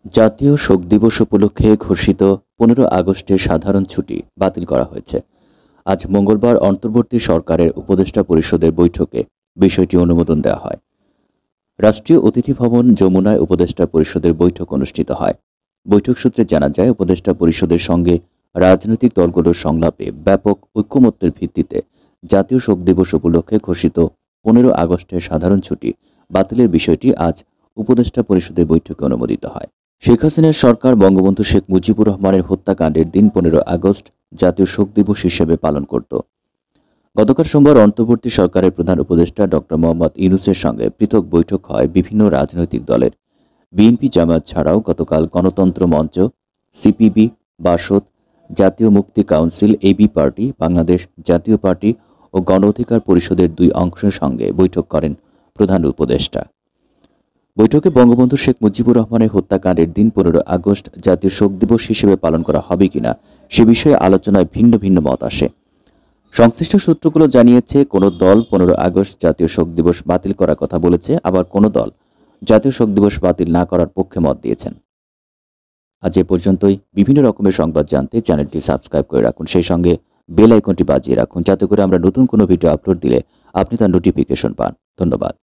জাতীয় শোক দিবস উপলক্ষে ঘোষিত 15 আগস্টের সাধারণ ছুটি বাতিল করা হয়েছে। আজ মঙ্গলবার অন্তর্বর্তী সরকারের উপদেষ্টা পরিষদের বৈঠকে বিষয়টি অনুমোদন দেওয়া হয়। রাষ্ট্রীয় অতিথি ভবন যমুনায় উপদেষ্টা পরিষদের বৈঠক অনুষ্ঠিত হয়। বৈঠক সূত্রে জানা যায়, উপদেষ্টা পরিষদের সঙ্গে রাজনৈতিক দলগুলোর সংলাপে ব্যাপক ঐকমত্যের ভিত্তিতে জাতীয় শোক দিবস উপলক্ষে ঘোষিত 15 আগস্টের সাধারণ ছুটি বাতিলের বিষয়টি আজ উপদেষ্টা পরিষদের বৈঠকে অনুমোদিত হয়। শেখ হাসিনার সরকার বঙ্গবন্ধু শেখ মুজিবুর রহমানের হত্যাকাণ্ডের দিন 15 আগস্ট জাতীয় শোক দিবস হিসেবে পালন করত। গতকাল সোমবার অন্তর্বর্তী সরকারের প্রধান উপদেষ্টা ডক্টর মোহাম্মদ ইউনূসের সঙ্গে পৃথক বৈঠক হয় বিভিন্ন রাজনৈতিক দলের। বিএনপি জামায়াত ছাড়াও গতকাল গণতন্ত্র মঞ্চ, সিপিবি, বাসদ, জাতীয় মুক্তি কাউন্সিল, এবি পার্টি, বাংলাদেশ জাতীয় পার্টি ও গণ অধিকার পরিষদের 2 অংশের সঙ্গে বৈঠক করেন প্রধান উপদেষ্টা। বৈঠকে বঙ্গবন্ধু শেখ মুজিবুর রহমানের হত্যাকাণ্ডের দিন 15 আগস্ট জাতীয় শোক দিবস হিসেবে পালন করা হবে কিনা সে বিষয়ে আলোচনায় ভিন্ন ভিন্ন মত আসে। সংশ্লিষ্ট সূত্রগুলো জানিয়েছে, কোনো দল 15 আগস্ট জাতীয় শোক দিবস বাতিল করার কথা বলেছে, আবার কোনো দল জাতীয় শোক দিবস বাতিল না করার পক্ষে মত দিয়েছেন। আজ এ পর্যন্তই। বিভিন্ন রকমের সংবাদ জানতে চ্যানেলটি সাবস্ক্রাইব করে রাখুন, সেই সঙ্গে বেল আইকনটি বাজিয়ে রাখুন, যাতে করে আমরা নতুন কোনো ভিডিও আপলোড দিলে আপনি তার নোটিফিকেশন পান। ধন্যবাদ।